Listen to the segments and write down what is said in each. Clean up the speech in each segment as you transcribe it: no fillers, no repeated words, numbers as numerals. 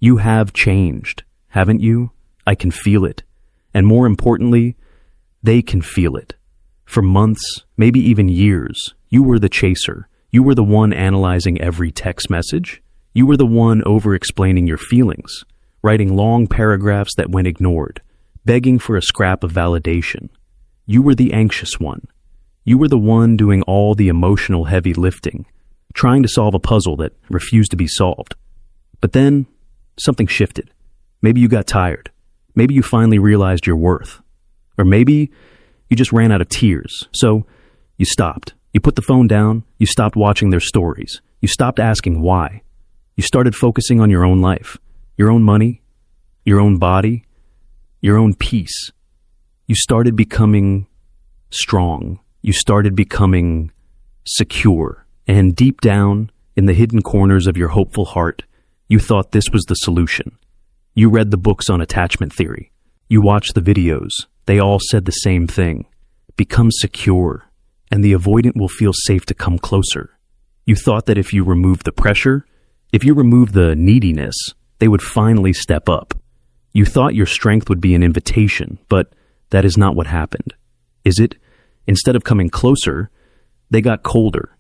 You have changed, haven't you? I can feel it. And more importantly, they can feel it. For months, maybe even years, you were the chaser. You were the one analyzing every text message. You were the one over-explaining your feelings, writing long paragraphs that went ignored, begging for a scrap of validation. You were the anxious one. You were the one doing all the emotional heavy lifting, trying to solve a puzzle that refused to be solved. But then, something shifted. Maybe you got tired. Maybe you finally realized your worth. Or maybe you just ran out of tears. So you stopped. You put the phone down. You stopped watching their stories. You stopped asking why. You started focusing on your own life, your own money, your own body, your own peace. You started becoming strong. You started becoming secure. And deep down, in the hidden corners of your hopeful heart, you thought this was the solution. You read the books on attachment theory. You watched the videos. They all said the same thing. Become secure, and the avoidant will feel safe to come closer. You thought that if you removed the pressure, if you removed the neediness, they would finally step up. You thought your strength would be an invitation, but that is not what happened. Is it? Instead of coming closer, they got colder.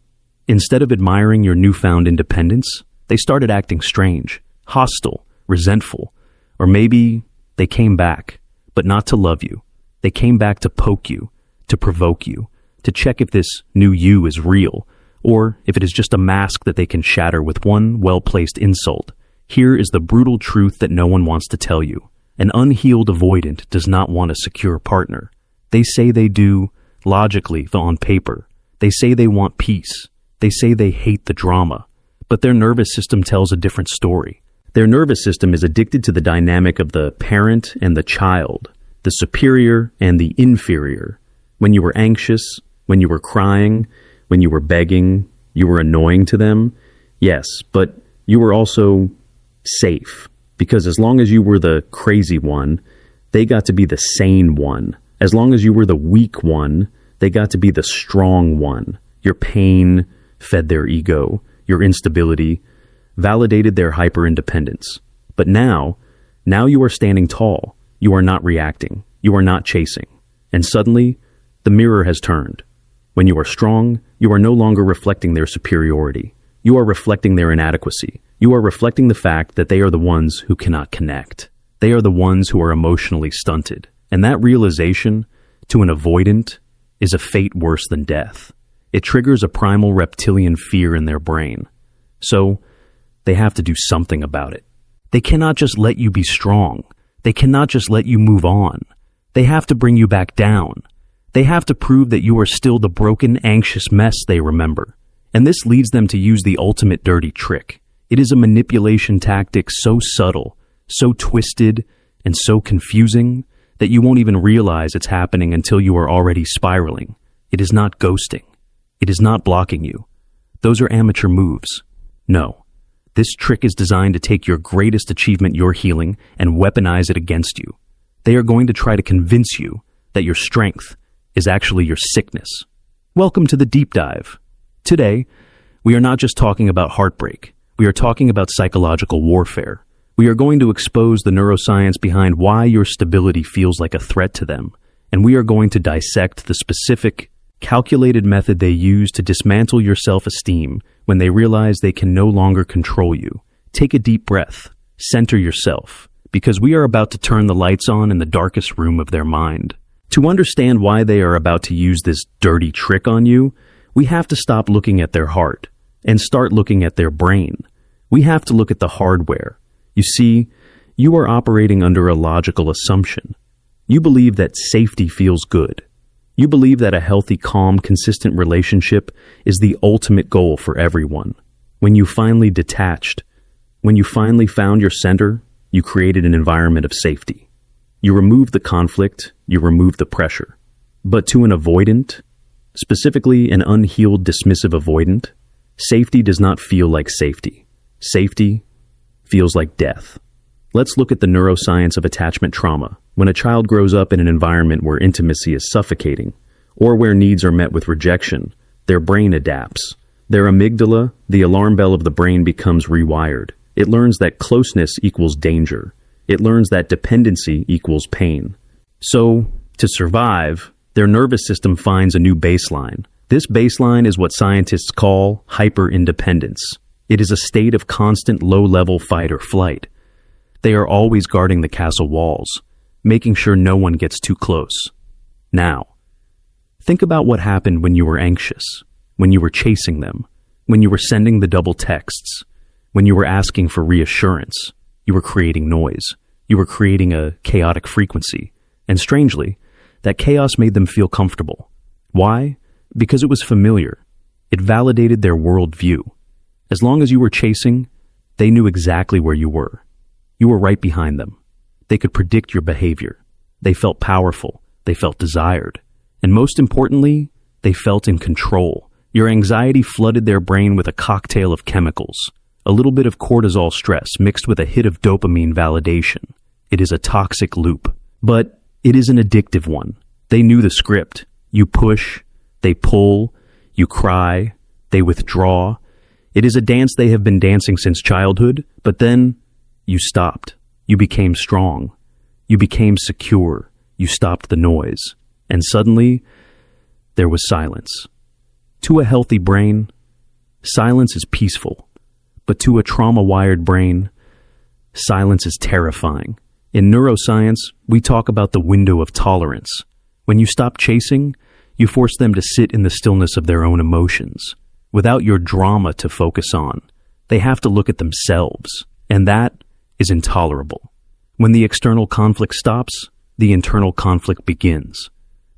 Instead of admiring your newfound independence, they started acting strange, hostile, resentful. Or maybe they came back, but not to love you. They came back to poke you, to provoke you, to check if this new you is real, or if it is just a mask that they can shatter with one well-placed insult. Here is the brutal truth that no one wants to tell you. An unhealed avoidant does not want a secure partner. They say they do, logically, on paper. They say they want peace. They say they hate the drama. But their nervous system tells a different story. Their nervous system is addicted to the dynamic of the parent and the child, the superior and the inferior. When you were anxious, when you were crying, when you were begging, you were annoying to them. Yes, but you were also safe, because as long as you were the crazy one, they got to be the sane one. As long as you were the weak one, they got to be the strong one. Your pain fed their ego. Your instability validated their hyper-independence. But now you are standing tall. You are not reacting. You are not chasing. And suddenly, the mirror has turned. When you are strong, you are no longer reflecting their superiority. You are reflecting their inadequacy. You are reflecting the fact that they are the ones who cannot connect. They are the ones who are emotionally stunted. And that realization, to an avoidant, is a fate worse than death. It triggers a primal reptilian fear in their brain. So, they have to do something about it. They cannot just let you be strong. They cannot just let you move on. They have to bring you back down. They have to prove that you are still the broken, anxious mess they remember. And this leads them to use the ultimate dirty trick. It is a manipulation tactic so subtle, so twisted, and so confusing that you won't even realize it's happening until you are already spiraling. It is not ghosting. It is not blocking you. Those are amateur moves. No. This trick is designed to take your greatest achievement, your healing, and weaponize it against you. They are going to try to convince you that your strength is actually your sickness. Welcome to the deep dive. Today, we are not just talking about heartbreak. We are talking about psychological warfare. We are going to expose the neuroscience behind why your stability feels like a threat to them. And we are going to dissect the specific, calculated method they use to dismantle your self-esteem when they realize they can no longer control you. Take a deep breath. Center yourself, because we are about to turn the lights on in the darkest room of their mind. To understand why they are about to use this dirty trick on you, we have to stop looking at their heart and start looking at their brain. We have to look at the hardware. You see, you are operating under a logical assumption. You believe that safety feels good. You believe that a healthy, calm, consistent relationship is the ultimate goal for everyone. When you finally detached, when you finally found your center, you created an environment of safety. You removed the conflict, you removed the pressure. But to an avoidant, specifically an unhealed, dismissive avoidant, safety does not feel like safety. Safety feels like death. Let's look at the neuroscience of attachment trauma. When a child grows up in an environment where intimacy is suffocating, or where needs are met with rejection, their brain adapts. Their amygdala, the alarm bell of the brain, becomes rewired. It learns that closeness equals danger. It learns that dependency equals pain. So, to survive, their nervous system finds a new baseline. This baseline is what scientists call hyperindependence. It is a state of constant low-level fight or flight. They are always guarding the castle walls, making sure no one gets too close. Now, think about what happened when you were anxious, when you were chasing them, when you were sending the double texts, when you were asking for reassurance. You were creating noise. You were creating a chaotic frequency. And strangely, that chaos made them feel comfortable. Why? Because it was familiar. It validated their worldview. As long as you were chasing, they knew exactly where you were. You were right behind them. They could predict your behavior. They felt powerful. They felt desired. And most importantly, they felt in control. Your anxiety flooded their brain with a cocktail of chemicals. A little bit of cortisol stress mixed with a hit of dopamine validation. It is a toxic loop. But it is an addictive one. They knew the script. You push, they pull, you cry, they withdraw. It is a dance they have been dancing since childhood, but then you stopped. You became strong. You became secure. You stopped the noise. And suddenly, there was silence. To a healthy brain, silence is peaceful. But to a trauma-wired brain, silence is terrifying. In neuroscience, we talk about the window of tolerance. When you stop chasing, you force them to sit in the stillness of their own emotions, without your drama to focus on. They have to look at themselves, and that is intolerable. When the external conflict stops, the internal conflict begins.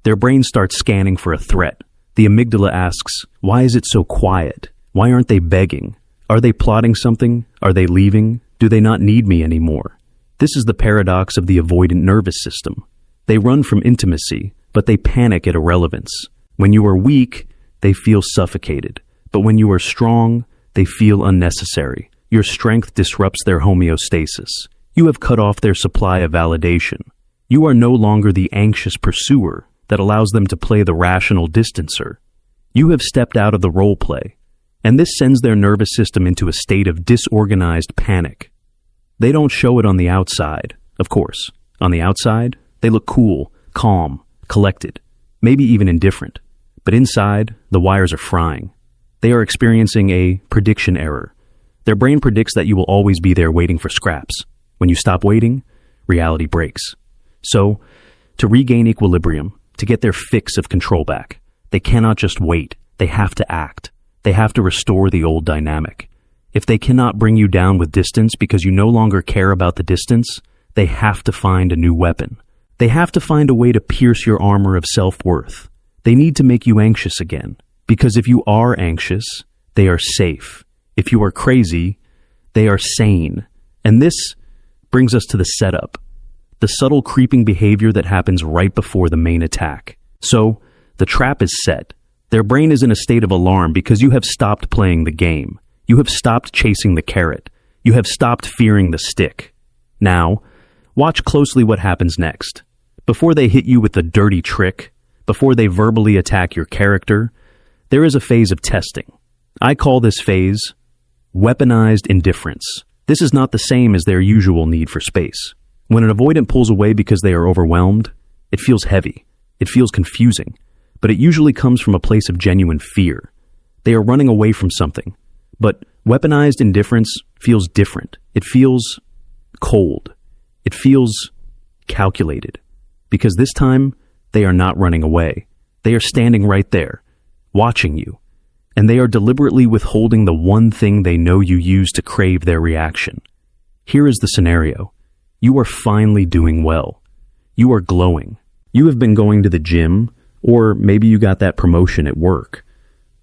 Their brain starts scanning for a threat. The amygdala asks, why is it so quiet? Why aren't they begging? Are they plotting something? Are they leaving? Do they not need me anymore? This is the paradox of the avoidant nervous system. They run from intimacy, but they panic at irrelevance. When you are weak, they feel suffocated. But when you are strong, they feel unnecessary. Your strength disrupts their homeostasis. You have cut off their supply of validation. You are no longer the anxious pursuer that allows them to play the rational distancer. You have stepped out of the role play, and this sends their nervous system into a state of disorganized panic. They don't show it on the outside, of course. On the outside, they look cool, calm, collected, maybe even indifferent. But inside, the wires are frying. They are experiencing a prediction error. Their brain predicts that you will always be there waiting for scraps. When you stop waiting, reality breaks. So, to regain equilibrium, to get their fix of control back, they cannot just wait. They have to act. They have to restore the old dynamic. If they cannot bring you down with distance because you no longer care about the distance, they have to find a new weapon. They have to find a way to pierce your armor of self-worth. They need to make you anxious again. Because if you are anxious, they are safe. If you are crazy, they are sane. And this brings us to the setup. The subtle creeping behavior that happens right before the main attack. So, the trap is set. Their brain is in a state of alarm because you have stopped playing the game. You have stopped chasing the carrot. You have stopped fearing the stick. Now, watch closely what happens next. Before they hit you with the dirty trick, before they verbally attack your character, there is a phase of testing. I call this phase weaponized indifference. This is not the same as their usual need for space. When an avoidant pulls away because they are overwhelmed, it feels heavy. It feels confusing. But it usually comes from a place of genuine fear. They are running away from something. But weaponized indifference feels different. It feels cold. It feels calculated. Because this time, they are not running away. They are standing right there, watching you. And they are deliberately withholding the one thing they know you use to crave their reaction. Here is the scenario. You are finally doing well. You are glowing. You have been going to the gym, or maybe you got that promotion at work.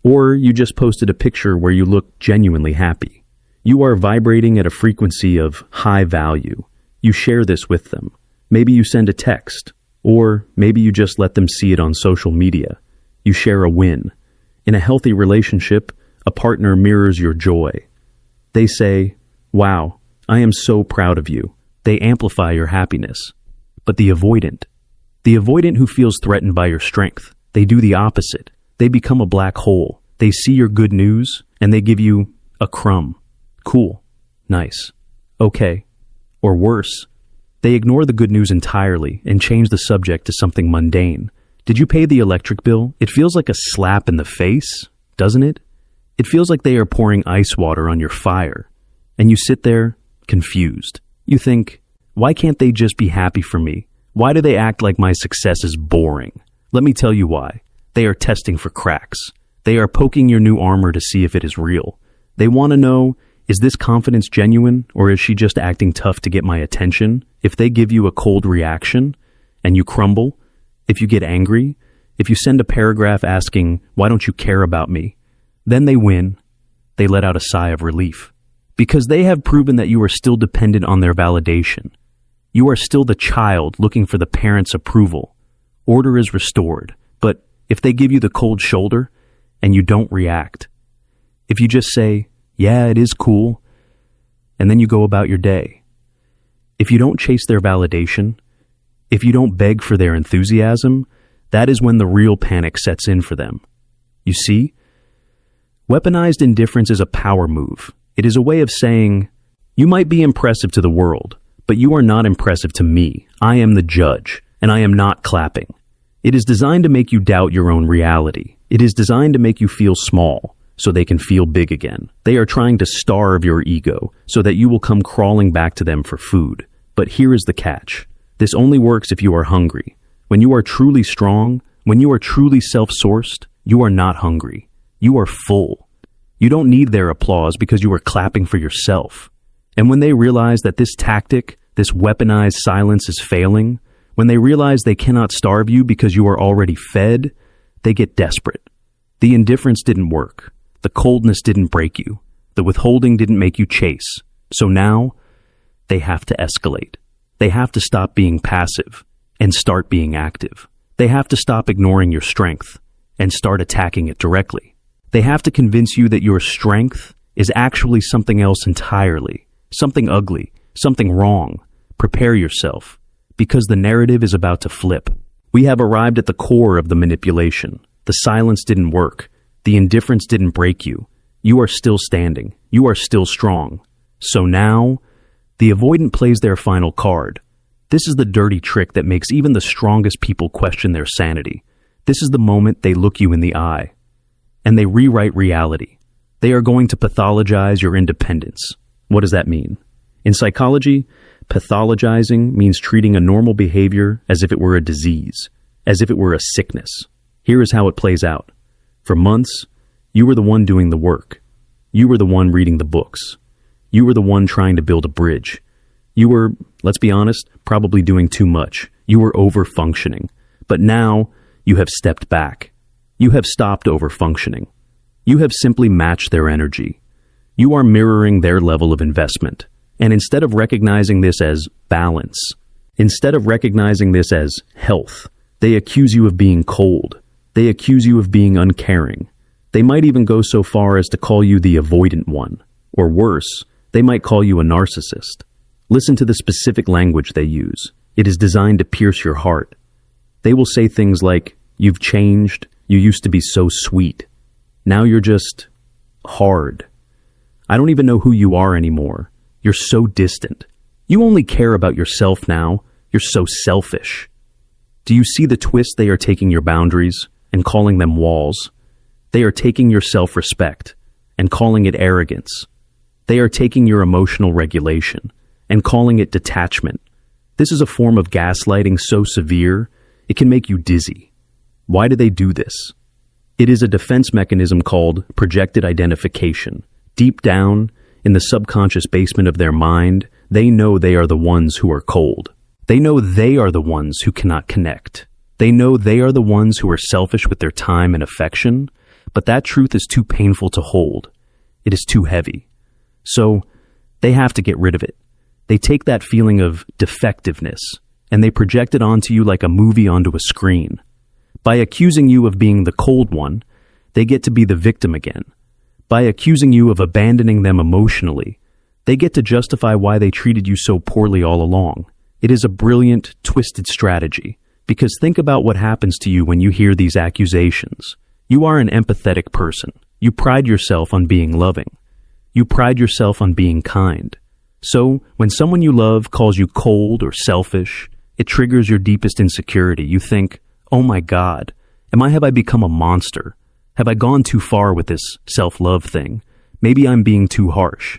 Or you just posted a picture where you look genuinely happy. You are vibrating at a frequency of high value. You share this with them. Maybe you send a text, or maybe you just let them see it on social media. You share a win. In a healthy relationship, a partner mirrors your joy. They say, "Wow, I am so proud of you." They amplify your happiness. But the avoidant who feels threatened by your strength, they do the opposite. They become a black hole. They see your good news, and they give you a crumb. Cool. Nice. Okay. Or worse, they ignore the good news entirely and change the subject to something mundane. Did you pay the electric bill? It feels like a slap in the face, doesn't it? It feels like they are pouring ice water on your fire. And you sit there, confused. You think, why can't they just be happy for me? Why do they act like my success is boring? Let me tell you why. They are testing for cracks. They are poking your new armor to see if it is real. They want to know, is this confidence genuine, or is she just acting tough to get my attention? If they give you a cold reaction and you crumble, if you get angry, if you send a paragraph asking, why don't you care about me? Then they win. They let out a sigh of relief. Because they have proven that you are still dependent on their validation. You are still the child looking for the parent's approval. Order is restored. But if they give you the cold shoulder and you don't react, if you just say, yeah, it is cool, and then you go about your day, if you don't chase their validation, if you don't beg for their enthusiasm, that is when the real panic sets in for them. You see, weaponized indifference is a power move. It is a way of saying, you might be impressive to the world, but you are not impressive to me. I am the judge, and I am not clapping. It is designed to make you doubt your own reality. It is designed to make you feel small, so they can feel big again. They are trying to starve your ego, so that you will come crawling back to them for food. But here is the catch. This only works if you are hungry. When you are truly strong, when you are truly self-sourced, you are not hungry. You are full. You don't need their applause because you are clapping for yourself. And when they realize that this tactic, this weaponized silence is failing, when they realize they cannot starve you because you are already fed, they get desperate. The indifference didn't work. The coldness didn't break you. The withholding didn't make you chase. So now, they have to escalate. They have to stop being passive and start being active. They have to stop ignoring your strength and start attacking it directly. They have to convince you that your strength is actually something else entirely, something ugly, something wrong. Prepare yourself, because the narrative is about to flip. We have arrived at the core of the manipulation. The silence didn't work. The indifference didn't break you. You are still standing. You are still strong. So now, the avoidant plays their final card. This is the dirty trick that makes even the strongest people question their sanity. This is the moment they look you in the eye. And they rewrite reality. They are going to pathologize your independence. What does that mean? In psychology, pathologizing means treating a normal behavior as if it were a disease, as if it were a sickness. Here is how it plays out. For months, you were the one doing the work. You were the one reading the books. You were the one trying to build a bridge. You were, let's be honest, probably doing too much. You were over-functioning. But now, you have stepped back. You have stopped over-functioning. You have simply matched their energy. You are mirroring their level of investment. And instead of recognizing this as balance, instead of recognizing this as health, they accuse you of being cold. They accuse you of being uncaring. They might even go so far as to call you the avoidant one. Or worse, they might call you a narcissist. Listen to the specific language they use. It is designed to pierce your heart. They will say things like, you've changed. You used to be so sweet. Now you're just hard. I don't even know who you are anymore. You're so distant. You only care about yourself now. You're so selfish. Do you see the twist they are taking your boundaries and calling them walls? They are taking your self-respect and calling it arrogance. They are taking your emotional regulation and calling it detachment. This is a form of gaslighting so severe, it can make you dizzy. Why do they do this? It is a defense mechanism called projected identification. Deep down, in the subconscious basement of their mind, they know they are the ones who are cold. They know they are the ones who cannot connect. They know they are the ones who are selfish with their time and affection, but that truth is too painful to hold. It is too heavy. So, they have to get rid of it. They take that feeling of defectiveness, and they project it onto you like a movie onto a screen. By accusing you of being the cold one, they get to be the victim again. By accusing you of abandoning them emotionally, they get to justify why they treated you so poorly all along. It is a brilliant, twisted strategy, because think about what happens to you when you hear these accusations. You are an empathetic person. You pride yourself on being loving. You pride yourself on being kind. So, when someone you love calls you cold or selfish, it triggers your deepest insecurity. You think, oh my God, have I become a monster? Have I gone too far with this self-love thing? Maybe I'm being too harsh.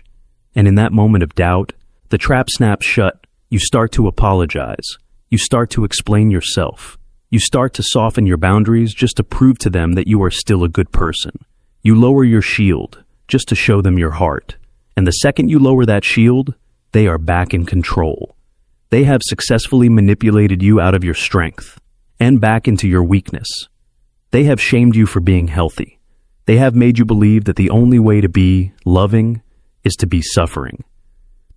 And in that moment of doubt, the trap snaps shut. You start to apologize. You start to explain yourself. You start to soften your boundaries just to prove to them that you are still a good person. You lower your shield just to show them your heart. And the second you lower that shield, they are back in control. They have successfully manipulated you out of your strength and back into your weakness. They have shamed you for being healthy. They have made you believe that the only way to be loving is to be suffering.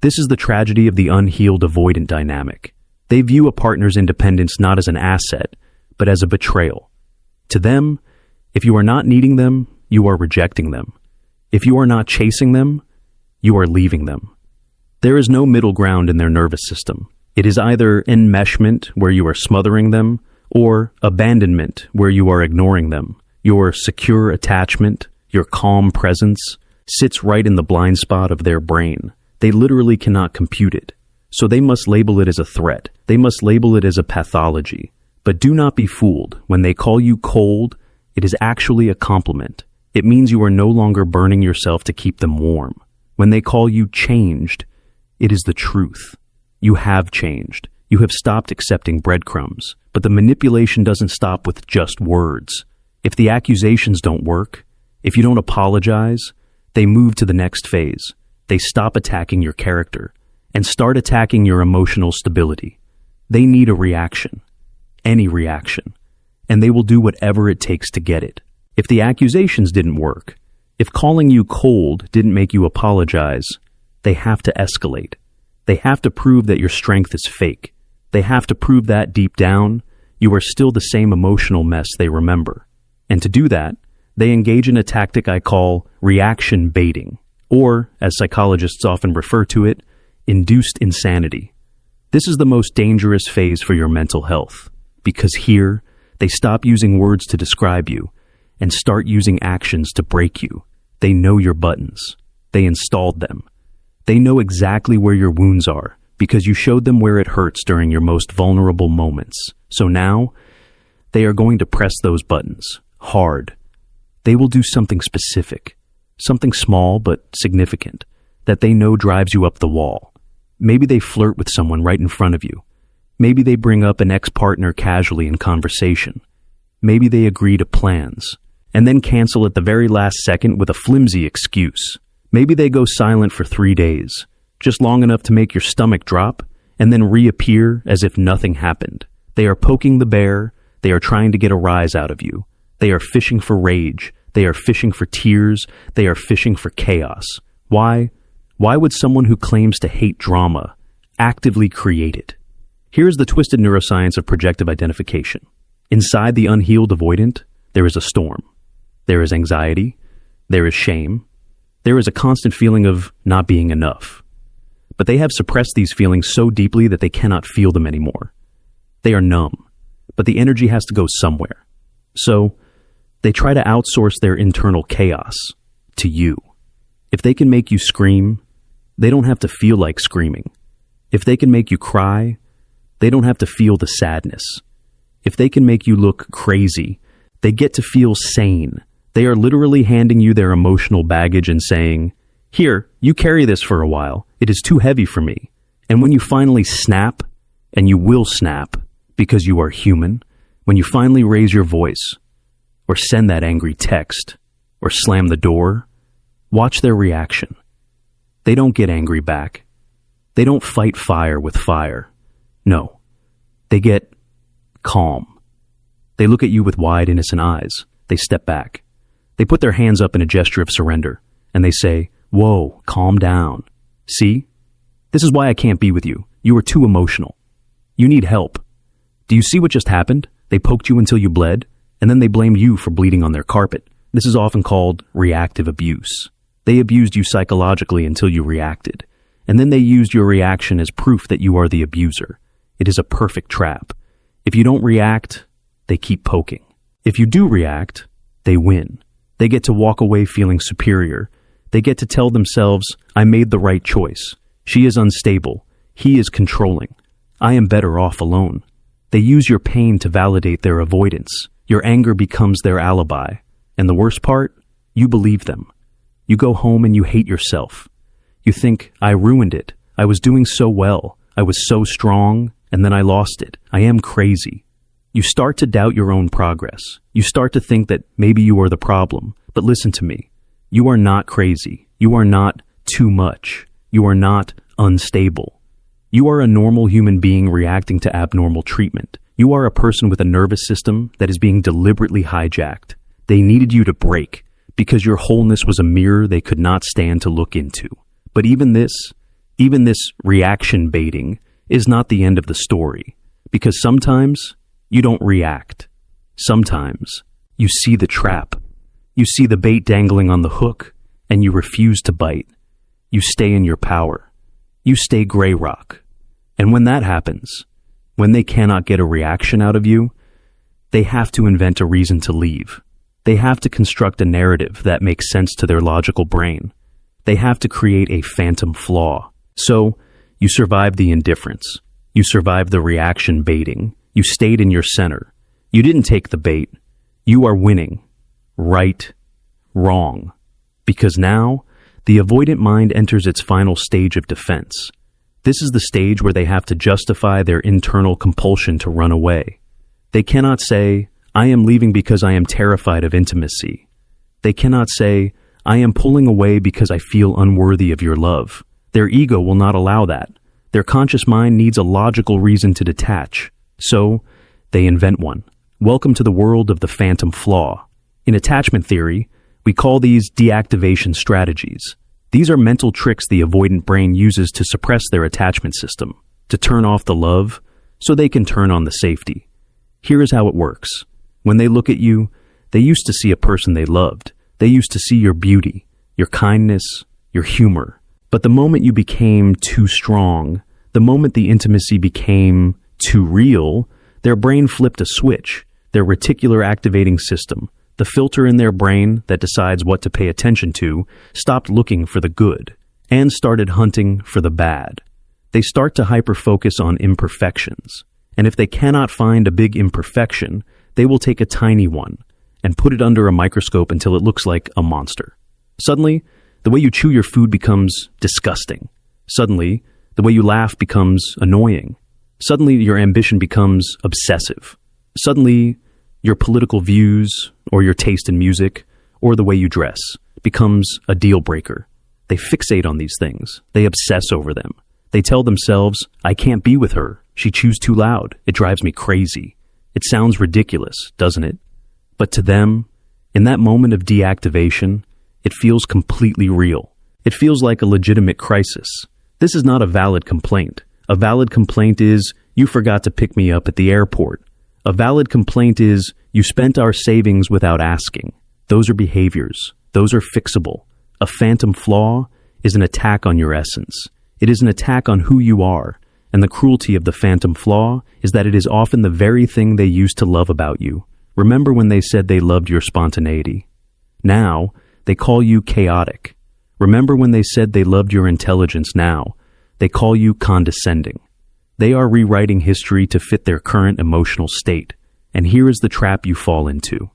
This is the tragedy of the unhealed avoidant dynamic. They view a partner's independence not as an asset, but as a betrayal. To them, if you are not needing them, you are rejecting them. If you are not chasing them, you are leaving them. There is no middle ground in their nervous system. It is either enmeshment, where you are smothering them, or abandonment, where you are ignoring them. Your secure attachment, your calm presence, sits right in the blind spot of their brain. They literally cannot compute it. So they must label it as a threat. They must label it as a pathology. But do not be fooled. When they call you cold, it is actually a compliment. It means you are no longer burning yourself to keep them warm. When they call you changed, it is the truth. You have changed. You have stopped accepting breadcrumbs. But the manipulation doesn't stop with just words. If the accusations don't work, if you don't apologize, they move to the next phase. They stop attacking your character and start attacking your emotional stability. They need a reaction, any reaction, and they will do whatever it takes to get it. If the accusations didn't work, if calling you cold didn't make you apologize, they have to escalate. They have to prove that your strength is fake. They have to prove that deep down, you are still the same emotional mess they remember. And to do that, they engage in a tactic I call reaction baiting, or, as psychologists often refer to it, induced insanity. This is the most dangerous phase for your mental health, because here, they stop using words to describe you and start using actions to break you. They know your buttons. They installed them. They know exactly where your wounds are because you showed them where it hurts during your most vulnerable moments. So now, they are going to press those buttons hard. They will do something specific, something small but significant, that they know drives you up the wall. Maybe they flirt with someone right in front of you. Maybe they bring up an ex-partner casually in conversation. Maybe they agree to plans, and then cancel at the very last second with a flimsy excuse. Maybe they go silent for 3 days, just long enough to make your stomach drop, and then reappear as if nothing happened. They are poking the bear. They are trying to get a rise out of you. They are fishing for rage. They are fishing for tears. They are fishing for chaos. Why? Why would someone who claims to hate drama actively create it? Here's the twisted neuroscience of projective identification. Inside the unhealed avoidant, there is a storm. There is anxiety. There is shame. There is a constant feeling of not being enough. But they have suppressed these feelings so deeply that they cannot feel them anymore. They are numb, but the energy has to go somewhere. So, they try to outsource their internal chaos to you. If they can make you scream, they don't have to feel like screaming. If they can make you cry, they don't have to feel the sadness. If they can make you look crazy, they get to feel sane. They are literally handing you their emotional baggage and saying, "Here, you carry this for a while. It is too heavy for me." And when you finally snap, and you will snap because you are human, when you finally raise your voice, or send that angry text, or slam the door, watch their reaction. They don't get angry back. They don't fight fire with fire. No, they get calm. They look at you with wide, innocent eyes. They step back. They put their hands up in a gesture of surrender, and they say, "Whoa, calm down. See? This is why I can't be with you. You are too emotional. You need help. Do you see what just happened? They poked you until you bled, and then they blamed you for bleeding on their carpet. This is often called reactive abuse. They abused you psychologically until you reacted, and then they used your reaction as proof that you are the abuser. It is a perfect trap. If you don't react, they keep poking. If you do react, they win. They get to walk away feeling superior, They get to tell themselves, I made the right choice. She is unstable. He is controlling. I am better off alone. They use your pain to validate their avoidance. Your anger becomes their alibi. And the worst part, you believe them. You go home and you hate yourself. You think, I ruined it. I was doing so well. I was so strong, and then I lost it. I am crazy. You start to doubt your own progress. You start to think that maybe you are the problem. But listen to me. You are not crazy. You are not too much. You are not unstable. You are a normal human being reacting to abnormal treatment. You are a person with a nervous system that is being deliberately hijacked. They needed you to break because your wholeness was a mirror they could not stand to look into. But even this reaction baiting is not the end of the story, because sometimes you don't react. Sometimes you see the trap. You see the bait dangling on the hook, and you refuse to bite. You stay in your power. You stay gray rock. And when that happens, when they cannot get a reaction out of you, they have to invent a reason to leave. They have to construct a narrative that makes sense to their logical brain. They have to create a phantom flaw. So, you survived the indifference. You survived the reaction baiting. You stayed in your center. You didn't take the bait. You are winning. Right, wrong. Because now, the avoidant mind enters its final stage of defense. This is the stage where they have to justify their internal compulsion to run away. They cannot say, I am leaving because I am terrified of intimacy. They cannot say, I am pulling away because I feel unworthy of your love. Their ego will not allow that. Their conscious mind needs a logical reason to detach. So, they invent one. Welcome to the world of the phantom flaw. In attachment theory, we call these deactivation strategies. These are mental tricks the avoidant brain uses to suppress their attachment system, to turn off the love, so they can turn on the safety. Here is how it works. When they look at you, they used to see a person they loved. They used to see your beauty, your kindness, your humor. But the moment you became too strong, the moment the intimacy became too real, their brain flipped a switch, their reticular activating system. The filter in their brain that decides what to pay attention to stopped looking for the good and started hunting for the bad. They start to hyper-focus on imperfections. And if they cannot find a big imperfection, they will take a tiny one and put it under a microscope until it looks like a monster. Suddenly, the way you chew your food becomes disgusting. Suddenly, the way you laugh becomes annoying. Suddenly, your ambition becomes obsessive. Suddenly, your political views or your taste in music or the way you dress becomes a deal breaker. They fixate on these things. They obsess over them. They tell themselves, I can't be with her. She chews too loud. It drives me crazy. It sounds ridiculous, doesn't it? But to them, in that moment of deactivation, it feels completely real. It feels like a legitimate crisis. This is not a valid complaint. A valid complaint is, you forgot to pick me up at the airport. A valid complaint is, you spent our savings without asking. Those are behaviors. Those are fixable. A phantom flaw is an attack on your essence. It is an attack on who you are. And the cruelty of the phantom flaw is that it is often the very thing they used to love about you. Remember when they said they loved your spontaneity? Now, they call you chaotic. Remember when they said they loved your intelligence? Now, they call you condescending. They are rewriting history to fit their current emotional state. And here is the trap you fall into.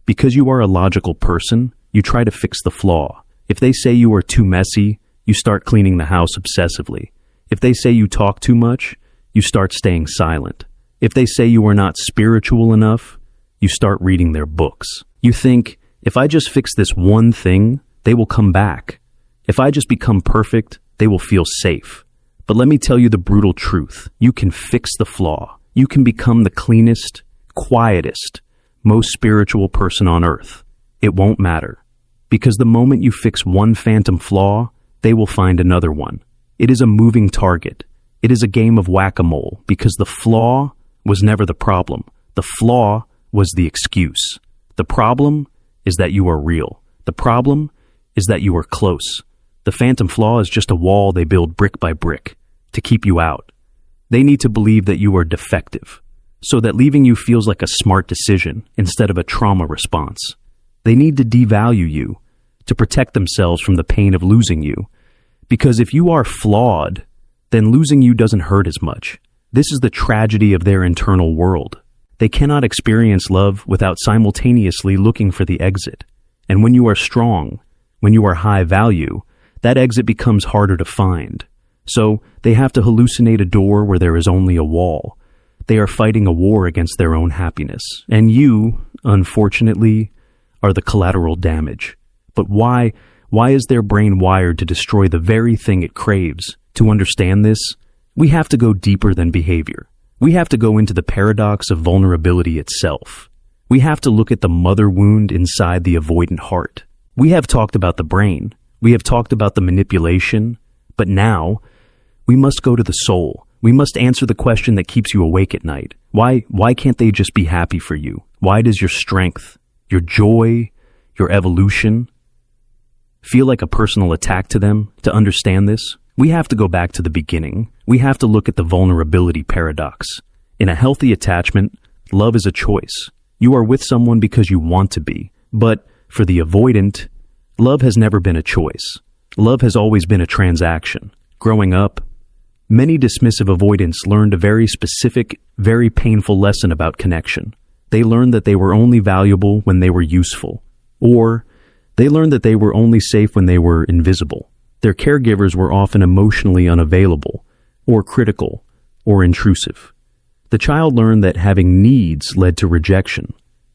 Because you are a logical person, you try to fix the flaw. If they say you are too messy, you start cleaning the house obsessively. If they say you talk too much, you start staying silent. If they say you are not spiritual enough, you start reading their books. You think, if I just fix this one thing, they will come back. If I just become perfect, they will feel safe. But let me tell you the brutal truth. You can fix the flaw. You can become the cleanest, quietest, most spiritual person on earth. It won't matter. Because the moment you fix one phantom flaw, they will find another one. It is a moving target. It is a game of whack-a-mole because the flaw was never the problem. The flaw was the excuse. The problem is that you are real. The problem is that you are close. The phantom flaw is just a wall they build brick by brick to keep you out. They need to believe that you are defective so that leaving you feels like a smart decision instead of a trauma response. They need to devalue you to protect themselves from the pain of losing you. Because if you are flawed, then losing you doesn't hurt as much. This is the tragedy of their internal world. They cannot experience love without simultaneously looking for the exit. And when you are strong, when you are high value, that exit becomes harder to find. So they have to hallucinate a door where there is only a wall. They are fighting a war against their own happiness. And you, unfortunately, are the collateral damage. But why is their brain wired to destroy the very thing it craves? To understand this, we have to go deeper than behavior. We have to go into the paradox of vulnerability itself. We have to look at the mother wound inside the avoidant heart. We have talked about the brain. We have talked about the manipulation. But now, we must go to the soul. We must answer the question that keeps you awake at night. Why can't they just be happy for you? Why does your strength, your joy, your evolution feel like a personal attack to them? To understand this, we have to go back to the beginning. We have to look at the vulnerability paradox. In a healthy attachment, love is a choice. You are with someone because you want to be. But for the avoidant, love has never been a choice. Love has always been a transaction. Growing up, many dismissive avoidants learned a very specific, very painful lesson about connection. They learned that they were only valuable when they were useful. Or they learned that they were only safe when they were invisible. Their caregivers were often emotionally unavailable, or critical, or intrusive. The child learned that having needs led to rejection.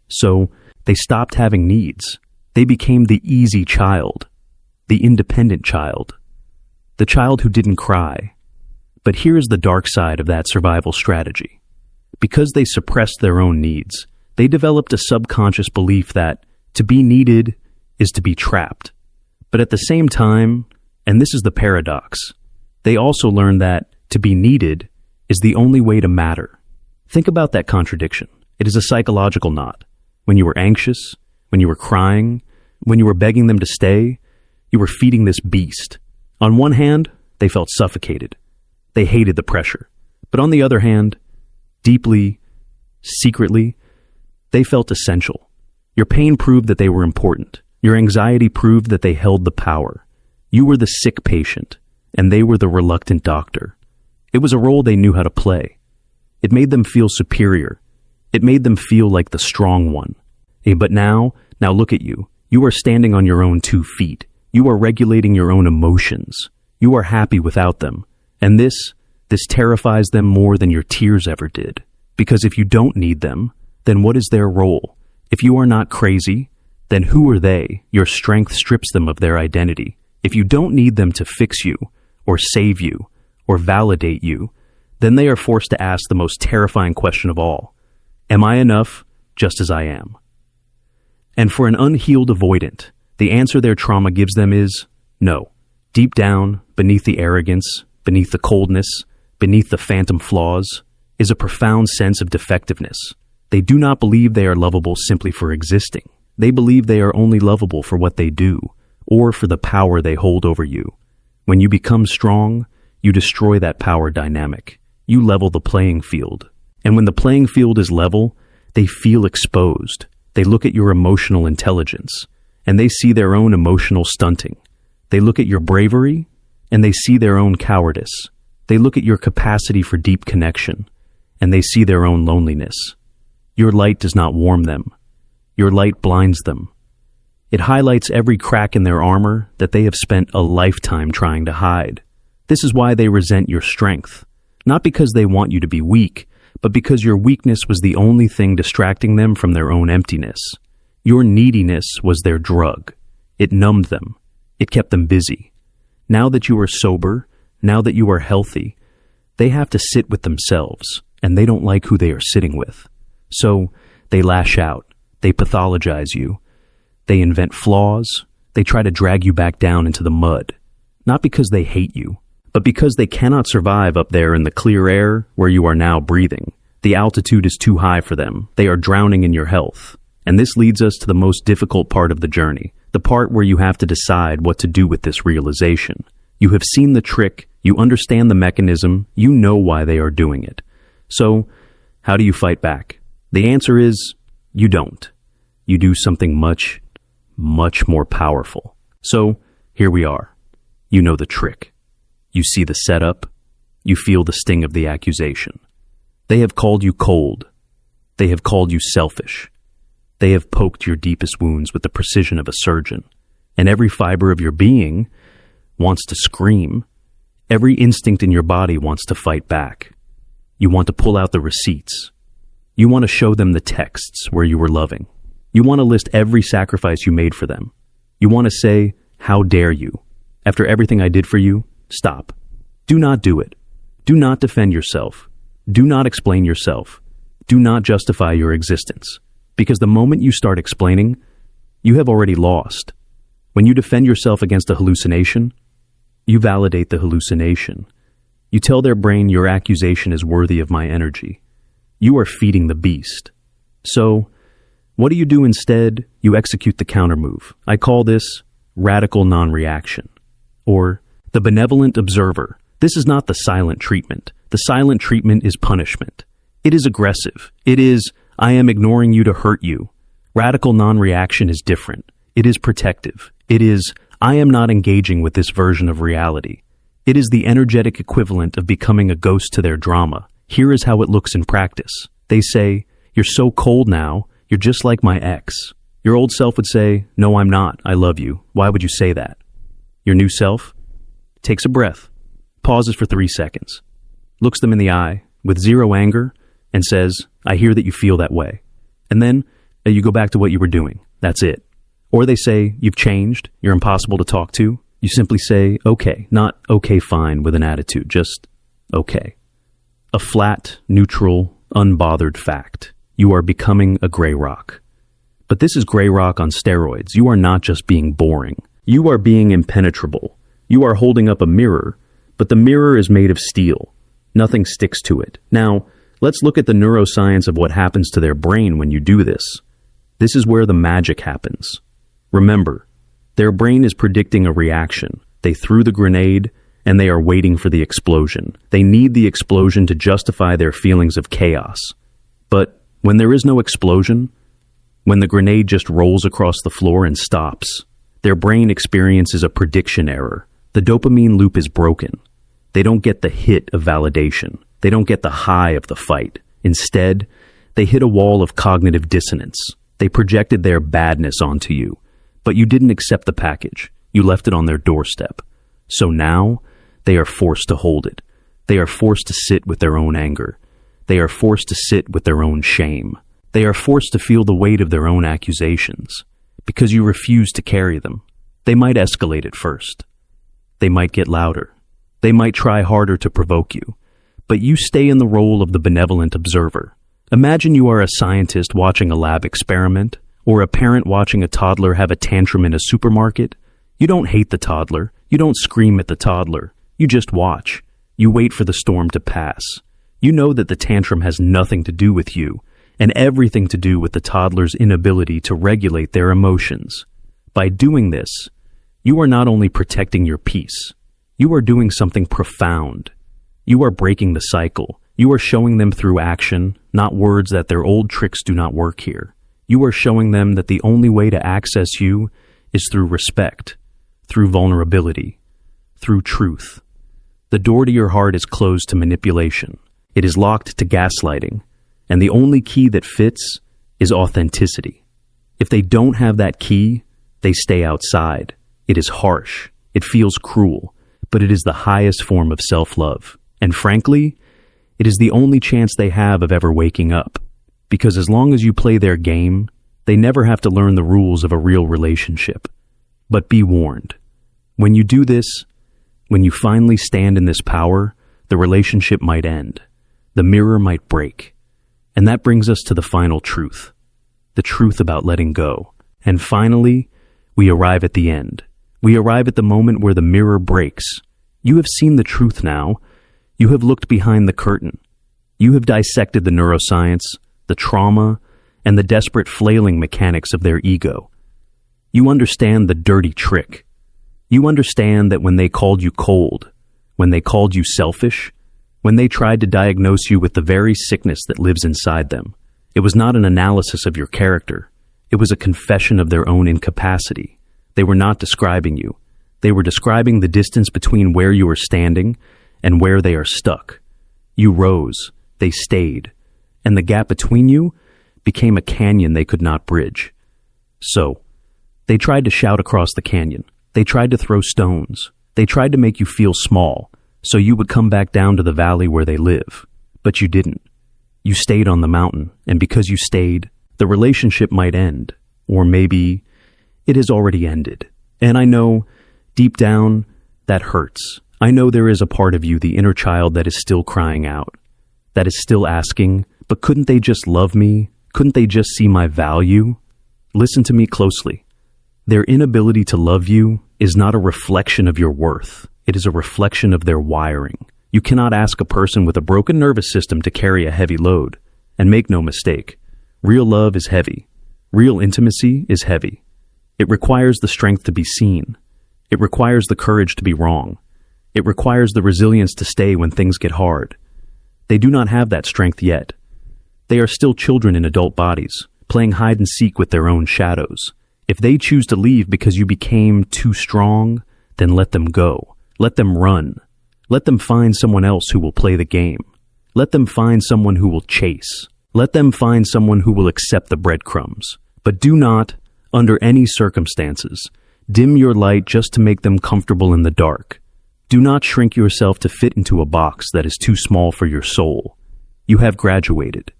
So they stopped having needs. They became the easy child, the independent child, the child who didn't cry. But here's the dark side of that survival strategy. Because they suppressed their own needs, they developed a subconscious belief that to be needed is to be trapped. But at the same time, and this is the paradox, they also learned that to be needed is the only way to matter. Think about that contradiction. It is a psychological knot. When you were anxious, when you were crying, when you were begging them to stay, you were feeding this beast. On one hand, they felt suffocated. They hated the pressure. But on the other hand, deeply, secretly, they felt essential. Your pain proved that they were important. Your anxiety proved that they held the power. You were the sick patient, and they were the reluctant doctor. It was a role they knew how to play. It made them feel superior. It made them feel like the strong one. But now look at you. You are standing on your own 2 feet. You are regulating your own emotions. You are happy without them. And this terrifies them more than your tears ever did. Because if you don't need them, then what is their role? If you are not crazy, then who are they? Your strength strips them of their identity. If you don't need them to fix you, or save you, or validate you, then they are forced to ask the most terrifying question of all. Am I enough just as I am? And for an unhealed avoidant, the answer their trauma gives them is no. Deep down, beneath the arrogance, beneath the coldness, beneath the phantom flaws, is a profound sense of defectiveness. They do not believe they are lovable simply for existing. They believe they are only lovable for what they do, or for the power they hold over you. When you become strong, you destroy that power dynamic. You level the playing field. And when the playing field is level, they feel exposed. They look at your emotional intelligence, and they see their own emotional stunting. They look at your bravery, and they see their own cowardice. They look at your capacity for deep connection, and they see their own loneliness. Your light does not warm them. Your light blinds them. It highlights every crack in their armor that they have spent a lifetime trying to hide. This is why they resent your strength. Not because they want you to be weak, but because your weakness was the only thing distracting them from their own emptiness. Your neediness was their drug. It numbed them. It kept them busy. Now that you are sober, now that you are healthy, they have to sit with themselves, and they don't like who they are sitting with. So they lash out. They pathologize you. They invent flaws. They try to drag you back down into the mud. Not because they hate you, but because they cannot survive up there in the clear air where you are now breathing. The altitude is too high for them. They are drowning in your health. And this leads us to the most difficult part of the journey, the part where you have to decide what to do with this realization. You have seen the trick, you understand the mechanism, you know why they are doing it. So, how do you fight back? The answer is, you don't. You do something much, much more powerful. So, here we are. You know the trick. You see the setup. You feel the sting of the accusation. They have called you cold. They have called you selfish. They have poked your deepest wounds with the precision of a surgeon. And every fiber of your being wants to scream. Every instinct in your body wants to fight back. You want to pull out the receipts. You want to show them the texts where you were loving. You want to list every sacrifice you made for them. You want to say, "How dare you? After everything I did for you, stop. Do not do it. Do not defend yourself. Do not explain yourself. Do not justify your existence." Because the moment you start explaining, you have already lost. When you defend yourself against a hallucination, you validate the hallucination. You tell their brain your accusation is worthy of my energy. You are feeding the beast. So, what do you do instead? You execute the countermove. I call this radical non-reaction, or the benevolent observer. This is not the silent treatment. The silent treatment is punishment. It is aggressive. It is, I am ignoring you to hurt you. Radical non-reaction is different. It is protective. It is, I am not engaging with this version of reality. It is the energetic equivalent of becoming a ghost to their drama. Here is how it looks in practice. They say, "You're so cold now, you're just like my ex." Your old self would say, "No, I'm not. I love you. Why would you say that?" Your new self takes a breath, pauses for 3 seconds, looks them in the eye with zero anger, and says, "I hear that you feel that way." And then you go back to what you were doing. That's it. Or they say, "You've changed. You're impossible to talk to." You simply say, "Okay," not "okay, fine" with an attitude, just "okay." A flat, neutral, unbothered fact. You are becoming a gray rock. But this is gray rock on steroids. You are not just being boring. You are being impenetrable. You are holding up a mirror, but the mirror is made of steel. Nothing sticks to it. Now, let's look at the neuroscience of what happens to their brain when you do this. This is where the magic happens. Remember, their brain is predicting a reaction. They threw the grenade, and they are waiting for the explosion. They need the explosion to justify their feelings of chaos. But when there is no explosion, when the grenade just rolls across the floor and stops, their brain experiences a prediction error. The dopamine loop is broken. They don't get the hit of validation. They don't get the high of the fight. Instead, they hit a wall of cognitive dissonance. They projected their badness onto you, but you didn't accept the package. You left it on their doorstep. So now, they are forced to hold it. They are forced to sit with their own anger. They are forced to sit with their own shame. They are forced to feel the weight of their own accusations, because you refuse to carry them. They might escalate at first. They might get louder. They might try harder to provoke you, but you stay in the role of the benevolent observer. Imagine you are a scientist watching a lab experiment, or a parent watching a toddler have a tantrum in a supermarket. You don't hate the toddler. You don't scream at the toddler. You just watch. You wait for the storm to pass. You know that the tantrum has nothing to do with you, and everything to do with the toddler's inability to regulate their emotions. By doing this, you are not only protecting your peace, you are doing something profound. You are breaking the cycle. You are showing them through action, not words, that their old tricks do not work here. You are showing them that the only way to access you is through respect, through vulnerability, through truth. The door to your heart is closed to manipulation. It is locked to gaslighting, and the only key that fits is authenticity. If they don't have that key, they stay outside. It is harsh. It feels cruel, but it is the highest form of self-love. And frankly, it is the only chance they have of ever waking up. Because as long as you play their game, they never have to learn the rules of a real relationship. But be warned. When you do this, when you finally stand in this power, the relationship might end. The mirror might break. And that brings us to the final truth. The truth about letting go. And finally, we arrive at the end. We arrive at the moment where the mirror breaks. You have seen the truth now. You have looked behind the curtain. You have dissected the neuroscience, the trauma, and the desperate flailing mechanics of their ego. You understand the dirty trick. You understand that when they called you cold, when they called you selfish, when they tried to diagnose you with the very sickness that lives inside them, it was not an analysis of your character. It was a confession of their own incapacity. They were not describing you. They were describing the distance between where you are standing and where they are stuck. You rose, they stayed, and the gap between you became a canyon they could not bridge. So, they tried to shout across the canyon. They tried to throw stones. They tried to make you feel small, so you would come back down to the valley where they live. But you didn't. You stayed on the mountain, and because you stayed, the relationship might end. Or maybe it has already ended. And I know, deep down, that hurts. I know there is a part of you, the inner child, that is still crying out, that is still asking, but couldn't they just love me? Couldn't they just see my value? Listen to me closely. Their inability to love you is not a reflection of your worth. It is a reflection of their wiring. You cannot ask a person with a broken nervous system to carry a heavy load. And make no mistake, real love is heavy. Real intimacy is heavy. It requires the strength to be seen. It requires the courage to be wrong. It requires the resilience to stay when things get hard. They do not have that strength yet. They are still children in adult bodies, playing hide and seek with their own shadows. If they choose to leave because you became too strong, then let them go. Let them run. Let them find someone else who will play the game. Let them find someone who will chase. Let them find someone who will accept the breadcrumbs. But do not, under any circumstances, dim your light just to make them comfortable in the dark. Do not shrink yourself to fit into a box that is too small for your soul. You have graduated.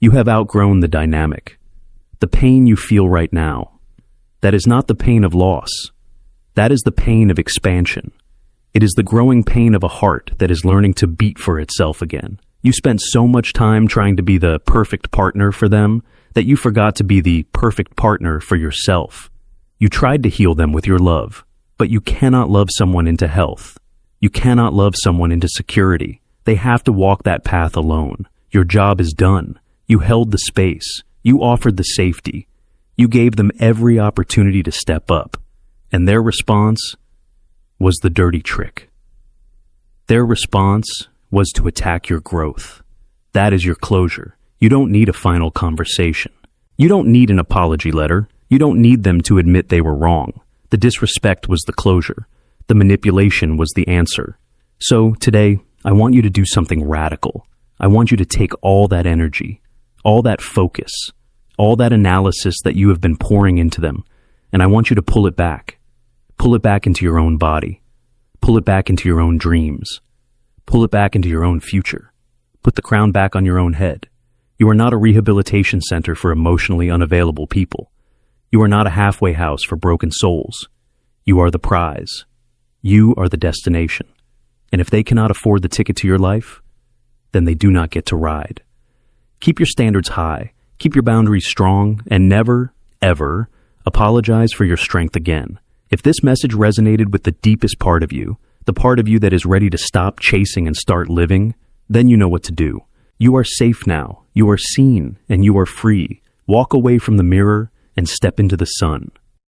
You have outgrown the dynamic. The pain you feel right now, that is not the pain of loss. That is the pain of expansion. It is the growing pain of a heart that is learning to beat for itself again. You spent so much time trying to be the perfect partner for them that you forgot to be the perfect partner for yourself. You tried to heal them with your love, but you cannot love someone into health. You cannot love someone into security. They have to walk that path alone. Your job is done. You held the space. You offered the safety. You gave them every opportunity to step up, and their response was the dirty trick. Their response was to attack your growth. That is your closure. You don't need a final conversation. You don't need an apology letter. You don't need them to admit they were wrong. The disrespect was the closure. The manipulation was the answer. So today, I want you to do something radical. I want you to take all that energy, all that focus, all that analysis that you have been pouring into them, and I want you to pull it back. Pull it back into your own body. Pull it back into your own dreams. Pull it back into your own future. Put the crown back on your own head. You are not a rehabilitation center for emotionally unavailable people. You are not a halfway house for broken souls. You are the prize. You are the destination. And if they cannot afford the ticket to your life, then they do not get to ride. Keep your standards high. Keep your boundaries strong, and never, ever apologize for your strength again. If this message resonated with the deepest part of you, the part of you that is ready to stop chasing and start living, then you know what to do. You are safe now. You are seen, and you are free. Walk away from the mirror and step into the sun.